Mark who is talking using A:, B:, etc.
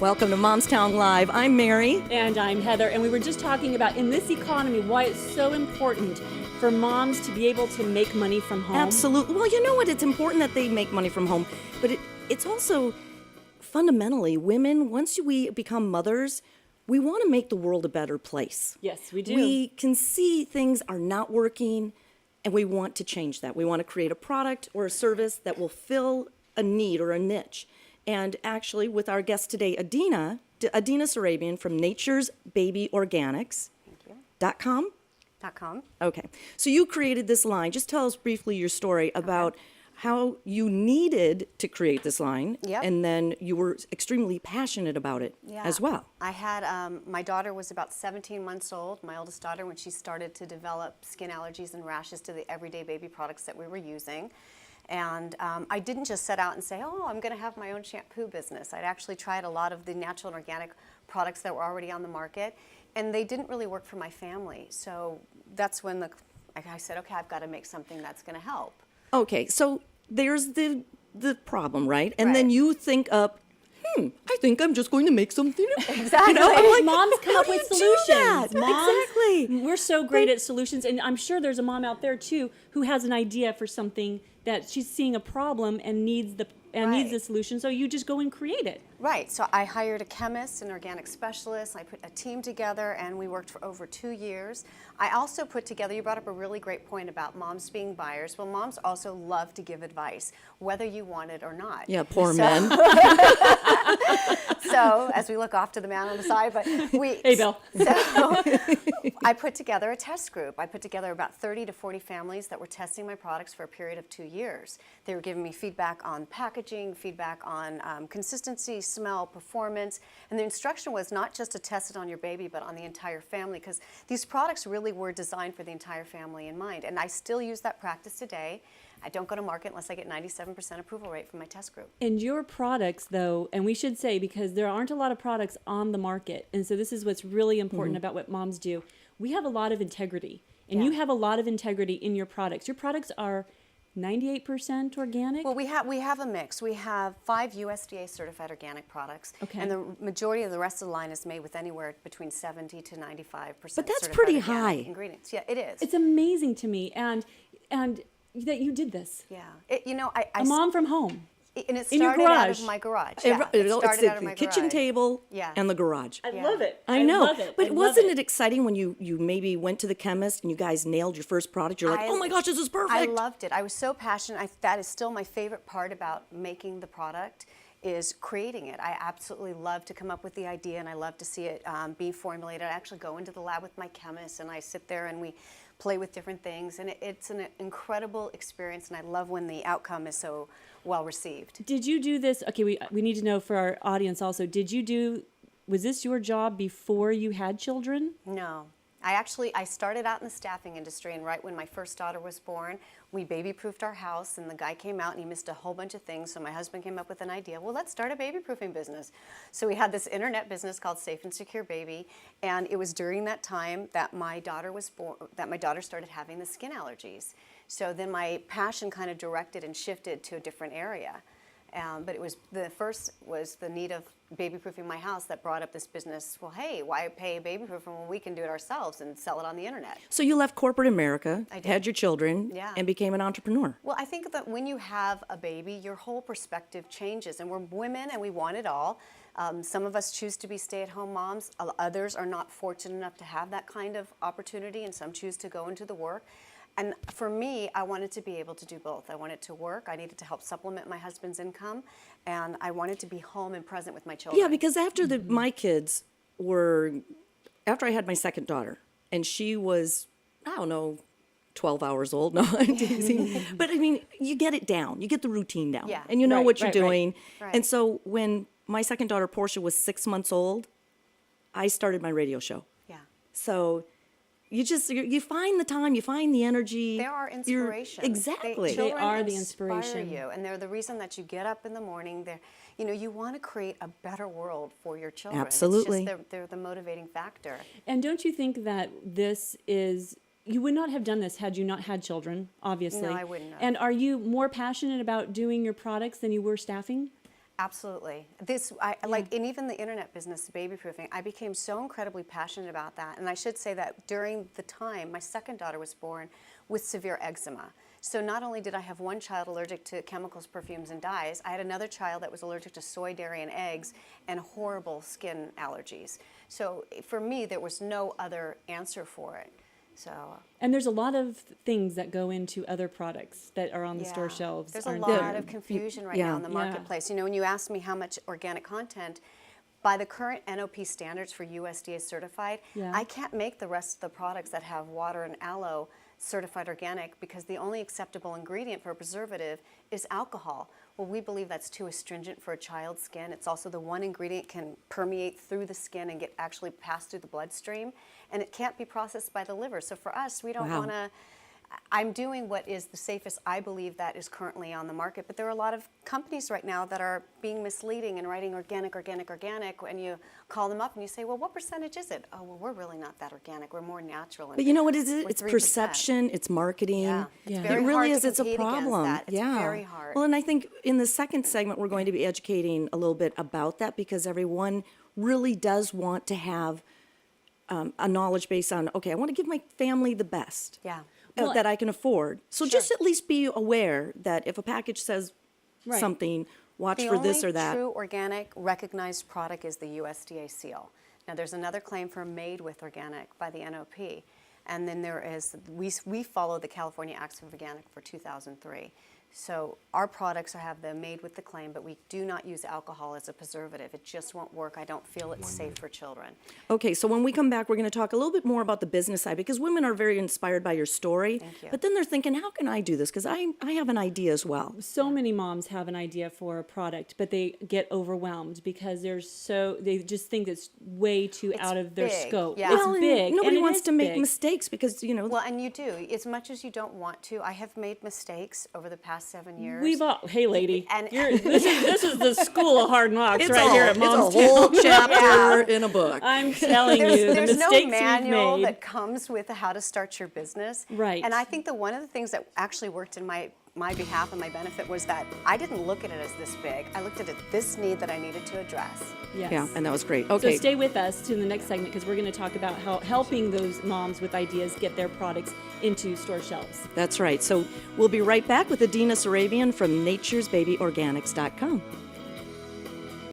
A: Welcome to Momstown Live. I'm Mary.
B: And I'm Heather, and we were just talking about, in this economy, why it's so important for moms to be able to make money from home.
A: Absolutely. Well, you know what? It's important that they make money from home, but it's also fundamentally women, once we become mothers, we want to make the world a better place.
B: Yes, we do.
A: We can see things are not working, and we want to change that. We want to create a product or a service that will fill a need or a niche. And actually, with our guest today, Adena Sarabian from Nature's Baby Organics.
C: Thank you.
A: .com?
C: .com.
A: Okay. So you created this line. Just tell us briefly your story about how you needed to create this line,
C: Yep.
A: and then you were extremely passionate about it as well.
C: I had, my daughter was about 17 months old, my oldest daughter, when she started to develop skin allergies and rashes to the everyday baby products that we were using. And I didn't just set out and say, oh, I'm going to have my own shampoo business. I'd actually tried a lot of the natural and organic products that were already on the market, and they didn't really work for my family. So that's when I said, okay, I've got to make something that's going to help.
A: Okay, so there's the problem, right? And
C: Right.
A: then you think up, I think I'm just going to make something.
C: Exactly.
A: I'm
B: Moms come
A: how
B: up
A: do
B: with
A: you do
B: solutions.
A: that?
B: Moms,
A: Exactly.
B: We're so great at solutions, and I'm sure there's a mom out there too who has an idea for something that she's seeing a problem and needs the
C: Right.
B: solution. So you just go and create it.
C: Right, so I hired a chemist, an organic specialist, I put a team together, and we worked for over 2 years. I also put together, you brought up a really great point about moms being buyers. Well, moms also love to give advice, whether you want it or not.
A: Yeah, poor men.
C: So, as we look off to the man on the side, but we...
B: Hey, Bill.
C: So, I put together a test group. I put together about 30 to 40 families that were testing my products for a period of 2 years. They were giving me feedback on packaging, feedback on consistency, smell, performance, and the instruction was not just to test it on your baby, but on the entire family, because these products really were designed for the entire family in mind. And I still use that practice today. I don't go to market unless I get 97% approval rate from my test group.
B: And your products, though, and we should say, because there aren't a lot of products on the market, and so this is what's really important about what moms do. We have a lot of integrity, and you have a lot of integrity in your products. Your products are 98% organic?
C: Well, we have a mix. We have 5 USDA certified organic products,
B: Okay.
C: and the majority of the rest of the line is made with anywhere between 70 to 95%
A: But that's
C: certified
A: pretty
C: organic
A: high.
C: ingredients. Yeah, it is.
B: It's amazing to me, and that you did this.
C: Yeah, I
B: A mom from home.
C: and it
B: in your
C: started out
B: garage.
C: of my garage.
A: It-
C: Yeah, it
A: it's
C: started out of
A: the
C: my
A: kitchen
C: garage.
A: table
C: Yeah.
A: and the garage.
B: I
C: Yeah.
B: love it.
A: I know,
B: love it.
A: but
B: I love
A: wasn't it
B: it
A: exciting when you maybe went to the chemist and you guys nailed your first product? You're like,
C: I-
A: oh my gosh, this is perfect.
C: I loved it. I was so passionate. That is still my favorite part about making the product is creating it. I absolutely love to come up with the idea, and I love to see it be formulated. I actually go into the lab with my chemist, and I sit there and we play with different things, and it's an incredible experience, and I love when the outcome is so well received.
B: Did you do this? Okay, we need to know for our audience also. Was this your job before you had children?
C: No. I started out in the staffing industry, and right when my first daughter was born, we baby-proofed our house, and the guy came out and he missed a whole bunch of things, so my husband came up with an idea, well, let's start a baby-proofing business. So we had this internet business called Safe and Secure Baby, and it was during that time that my daughter was born, that my daughter started having the skin allergies. So then my passion kind of directed and shifted to a different area. But it was the need of baby-proofing my house that brought up this business. Well, hey, why pay a baby-proofer when we can do it ourselves and sell it on the internet?
A: So you left corporate America,
C: I did.
A: had your children,
C: Yeah.
A: and became an entrepreneur.
C: Well, I think that when you have a baby, your whole perspective changes. And we're women and we want it all. Some of us choose to be stay-at-home moms. Others are not fortunate enough to have that kind of opportunity, and some choose to go into the work. And for me, I wanted to be able to do both. I wanted to work, I needed to help supplement my husband's income, and I wanted to be home and present with my children.
A: Yeah, because after my kids after I had my second daughter, and she was, I don't know, 12 hours old. No, I'm teasing. But I mean, you get it down. You get the routine down.
C: Yeah.
A: And you know
B: Right,
A: what you're
B: right, right.
A: doing.
C: Right.
A: And so when my second daughter, Portia, was 6 months old, I started my radio show.
C: Yeah.
A: So you find the time, you find the energy.
C: They are
A: You're-
C: inspiration.
A: Exactly.
B: They
C: Children
B: are the
C: inspire
B: inspiration.
C: you, and they're the reason that you get up in the morning. You want to create a better world for your children.
A: Absolutely.
C: It's just they're the motivating factor.
B: And don't you think that you would not have done this had you not had children, obviously?
C: No, I wouldn't have.
B: And are you more passionate about doing your products than you were staffing?
C: Absolutely. Like, and even the internet business, baby proofing, I became so incredibly passionate about that. And I should say that during the time my second daughter was born with severe eczema. So not only did I have one child allergic to chemicals, perfumes, and dyes, I had another child that was allergic to soy, dairy, and eggs, and horrible skin allergies. So for me, there was no other answer for it. So.
B: And there's a lot of things that go into other products that are on the store shelves.
C: There's a
B: aren't
C: lot
B: there?
C: of confusion right
A: Yeah.
C: now in the marketplace. You know, when you ask me how much organic content, by the current NOP standards for USDA certified,
B: Yeah.
C: I can't make the rest of the products that have water and aloe certified organic because the only acceptable ingredient for a preservative is alcohol. Well, we believe that's too astringent for a child's skin. It's also the one ingredient can permeate through the skin and get actually passed through the bloodstream, and it can't be processed by the liver. So for us, we don't
A: Wow.
C: want to. I'm doing what is the safest, I believe, that is currently on the market. But there are a lot of companies right now that are being misleading and writing organic, organic, organic. And you call them up and you say, well, what percentage is it? Oh, well, we're really not that organic. We're more natural.
A: But you know what it is?
C: We're
A: It's
C: 3%.
A: perception, it's marketing.
C: Yeah.
B: Yeah.
C: It's very
A: It really
C: hard
A: is.
C: to
A: It's a
C: compete against
A: problem.
C: that. It's
A: yeah.
C: very hard.
A: Well, and I think in the second segment, we're going to be educating a little bit about that because everyone really does want to have a knowledge base on, okay, I want to give my family the best.
C: Yeah.
B: Well,
A: That I can afford. So just at least be aware that if a package says
B: Right.
A: something, watch
C: The
A: for this
C: only
A: or that.
C: true organic recognized product is the USDA seal. Now, there's another claim for made with organic by the NOP. And then there is, we follow the California Acts of Organic for 2003. So our products have the made with the claim, but we do not use alcohol as a preservative. It just won't work. I don't feel it's safe for children.
A: Okay, so when we come back, we're going to talk a little bit more about the business side because women are very inspired by your story.
C: Thank you.
A: But then they're thinking, how can I do this? Because I have an idea as well.
B: So many moms have an idea for a product, but they get overwhelmed because they just think it's way too
C: It's
B: out of their
C: big,
B: scope.
C: yeah.
B: It's
A: Well, and
B: big.
A: nobody
B: and it
A: wants
B: is
A: to make
B: big.
A: mistakes because,
C: Well, and you do. As much as you don't want to, I have made mistakes over the past 7 years.
B: Hey lady,
C: And-
B: this is the school of hard knocks
A: it's
B: right
A: all,
B: here at
A: it's
B: Mom's
A: a whole
B: Town.
A: chapter in a book.
B: I'm telling you, the
C: There's no
B: mistakes
C: manual
B: we've made.
C: that comes with how to start your business.
B: Right.
C: And I think that one of the things that actually worked in my behalf and my benefit was that I didn't look at it as this big. I looked at it this need that I needed to address.
B: Yes.
A: Yeah, and that was great.
B: So
A: Okay.
B: stay with us to the next segment because we're going to talk about how helping those moms with ideas get their products into store shelves.
A: That's right. So we'll be right back with Adena Sarabian from naturesbabyorganics.com.